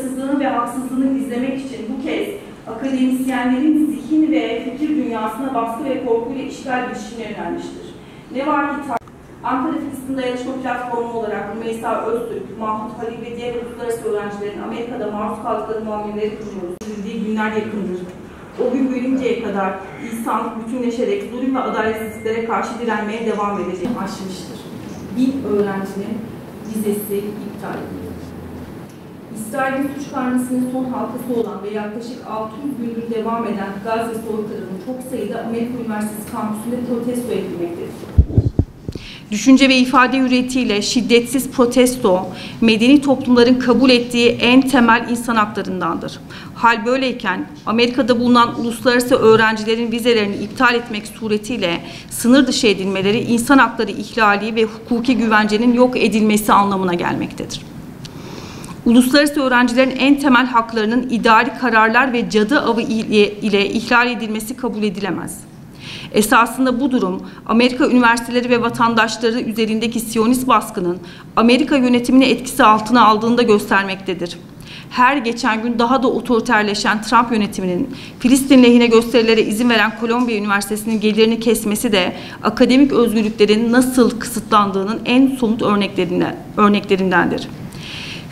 Haksızlığını ve haksızlığını gizlemek için bu kez akademisyenlerin zihin ve fikir dünyasına baskı ve korkuyla işgal girişimine yönelmiştir. Ne var ki Ankara Filistin Dayanışma Platformu olarak Rümeysa Öztürk, Mahmut Halil ve diğer uluslararası öğrencilerin Amerika'da maruz kaldıkları muameleleri kınıyoruz. Bildiği günler yakındır. O gün bölünceye kadar insanlık bütünleşerek zulüm ve adaletsizliklere karşı direnmeye devam edecek. Aşmıştır. 1000 öğrencinin vizesi iptal edildi. İsrail'in suç karnesinin son halkası olan ve yaklaşık 600 gündür devam eden Gazze soykırımı çok sayıda Amerika Üniversitesi kampüsünde protesto edilmektedir. Düşünce ve ifade hürriyetiyle şiddetsiz protesto, medeni toplumların kabul ettiği en temel insan haklarındandır. Hal böyleyken, Amerika'da bulunan uluslararası öğrencilerin vizelerini iptal etmek suretiyle sınır dışı edilmeleri insan hakları ihlali ve hukuki güvencenin yok edilmesi anlamına gelmektedir. Uluslararası öğrencilerin en temel haklarının idari kararlar ve cadı avı ile ihlal edilmesi kabul edilemez. Esasında bu durum, Amerika üniversiteleri ve vatandaşları üzerindeki siyonist baskının Amerika yönetimini etkisi altına aldığını da göstermektedir. Her geçen gün daha da otoriterleşen Trump yönetiminin Filistin lehine gösterilere izin veren Kolombiya Üniversitesi'nin gelirini kesmesi de akademik özgürlüklerin nasıl kısıtlandığının en somut örneklerindendir.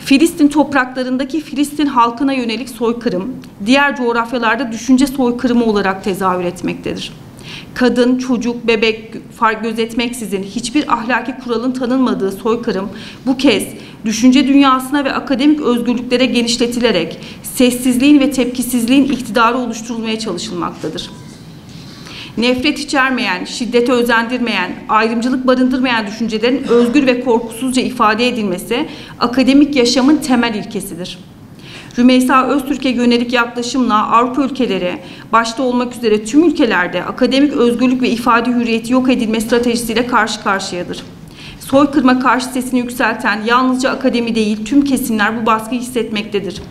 Filistin topraklarındaki Filistin halkına yönelik soykırım, diğer coğrafyalarda düşünce soykırımı olarak tezahür etmektedir. Kadın, çocuk, bebek fark gözetmeksizin hiçbir ahlaki kuralın tanınmadığı soykırım bu kez düşünce dünyasına ve akademik özgürlüklere genişletilerek sessizliğin ve tepkisizliğin iktidarı oluşturulmaya çalışılmaktadır. Nefret içermeyen, şiddete özendirmeyen, ayrımcılık barındırmayan düşüncelerin özgür ve korkusuzca ifade edilmesi akademik yaşamın temel ilkesidir. Rümeysa Öztürk'e yönelik yaklaşımla Avrupa ülkeleri, başta olmak üzere tüm ülkelerde akademik özgürlük ve ifade hürriyeti yok edilme stratejisiyle karşı karşıyadır. Soykırıma karşı sesini yükselten yalnızca akademi değil, tüm kesimler bu baskıyı hissetmektedir.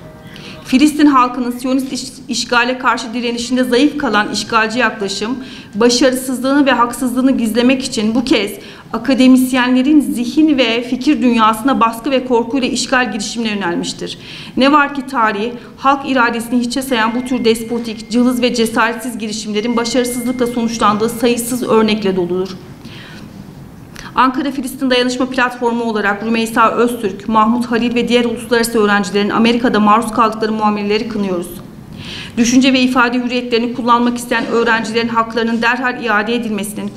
Filistin halkının siyonist işgale karşı direnişinde zayıf kalan işgalci yaklaşım, başarısızlığını ve haksızlığını gizlemek için bu kez akademisyenlerin zihin ve fikir dünyasına baskı ve korkuyla işgal girişimine yönelmiştir. Ne var ki tarih, halk iradesini hiçe sayan bu tür despotik, cılız ve cesaretsiz girişimlerin başarısızlıkla sonuçlandığı sayısız örnekle doludur. Ankara Filistin Dayanışma Platformu olarak Rümeysa Öztürk, Mahmut Halil ve diğer uluslararası öğrencilerin Amerika'da maruz kaldıkları muameleleri kınıyoruz. Düşünce ve ifade hürriyetlerini kullanmak isteyen öğrencilerin haklarının derhal iade edilmesinin,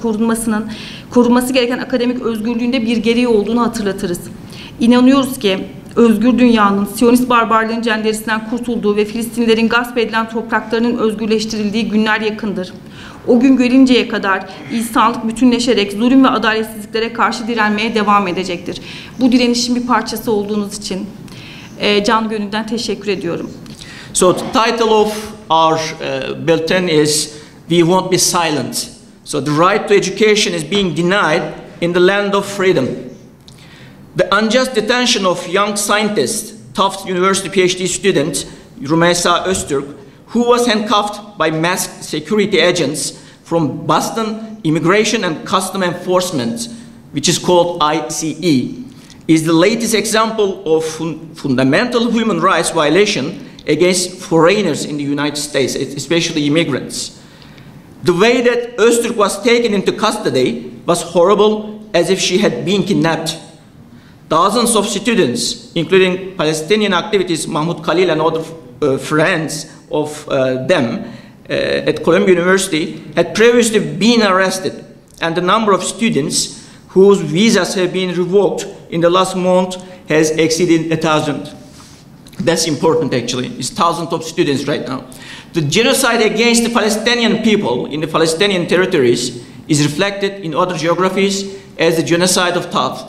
korunması gereken akademik özgürlüğünde bir gereği olduğunu hatırlatırız. İnanıyoruz ki özgür dünyanın siyonist barbarlığın cenderesinden kurtulduğu ve Filistinlilerin gasp edilen topraklarının özgürleştirildiği günler yakındır. O gün gelinceye kadar insanlık bütünleşerek zulüm ve adaletsizliklere karşı direnmeye devam edecektir. Bu direnişin bir parçası olduğunuz için can gönülden teşekkür ediyorum. So the title of our bulletin is "We Won't Be Silent." So the right to education is being denied in the land of freedom. The unjust detention of young scientist, Tufts University PhD student Rümeysa Öztürk, who was handcuffed by masked security agents from Boston Immigration and Custom Enforcement, which is called ICE, is the latest example of fundamental human rights violation against foreigners in the United States, especially immigrants. The way that Öztürk was taken into custody was horrible, as if she had been kidnapped. Dozens of students, including Palestinian activists Mahmoud Khalil and other friends of them at Columbia University, had previously been arrested, and the number of students whose visas have been revoked in the last month has exceeded 1,000. That's important, actually. It's thousands of students right now. The genocide against the Palestinian people in the Palestinian territories is reflected in other geographies as the genocide of Tufts.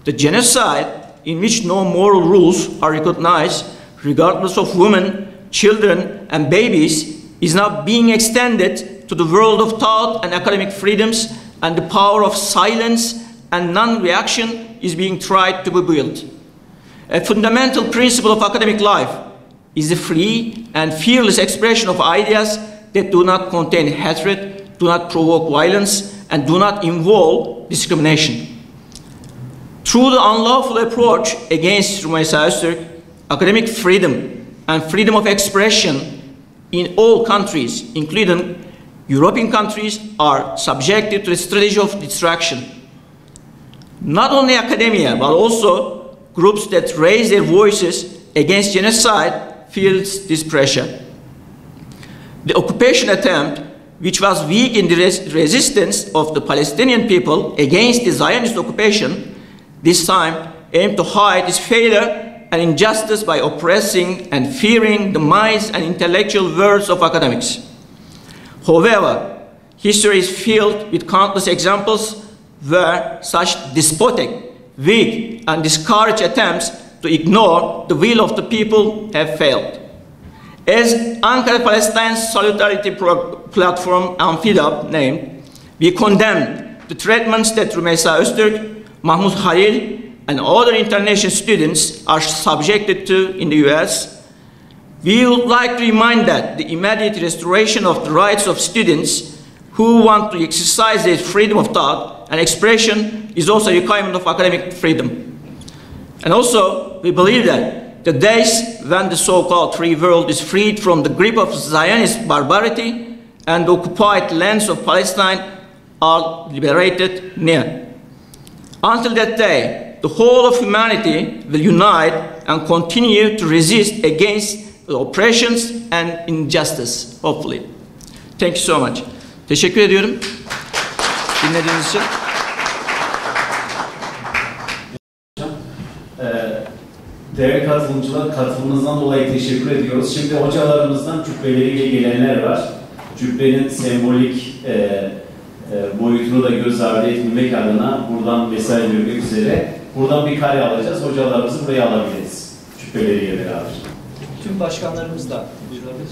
The genocide in which no moral rules are recognized, regardless of women, children, and babies, is now being extended to the world of thought and academic freedoms, and the power of silence and non-reaction is being tried to be built. A fundamental principle of academic life is the free and fearless expression of ideas that do not contain hatred, do not provoke violence, and do not involve discrimination. Through the unlawful approach against Rümeysa Öztürk, academic freedom and freedom of expression in all countries, including European countries, are subjected to the strategy of distraction. Not only academia, but also groups that raise their voices against genocide feels this pressure. The occupation attempt, which was weak in the resistance of the Palestinian people against the Zionist occupation, this time aimed to hide its failure and injustice by oppressing and fearing the minds and intellectual worlds of academics. However, history is filled with countless examples where such despotic, weak, and discouraged attempts to ignore the will of the people have failed. As Ankara Filistin Solidarity Platform (ANFIDAP) named, we condemn the treatments that Rümeysa Öztürk, Mahmoud Halil, and other international students are subjected to in the US. We would like to remind that the immediate restoration of the rights of students who want to exercise their freedom of thought and expression is also a requirement of academic freedom. And also, we believe that the days when the so-called free world is freed from the grip of Zionist barbarity and the occupied lands of Palestine are liberated near. Until that day, the whole of humanity will unite and continue to resist against the oppressions and injustice, hopefully. Thank you so much. Teşekkür ediyorum dinlediğiniz için. Değerli katılımcılar, katılımınızdan dolayı teşekkür ediyoruz. Şimdi hocalarımızdan cübbeleriyle gelenler var. Cübbenin sembolik boyutunu da göz ardı etmemek adına buradan mesaj vermek üzere buradan bir kare alacağız. Hocalarımızı buraya alabiliriz. Cübbeleriyle beraber. Tüm başkanlarımız da buyurabilir.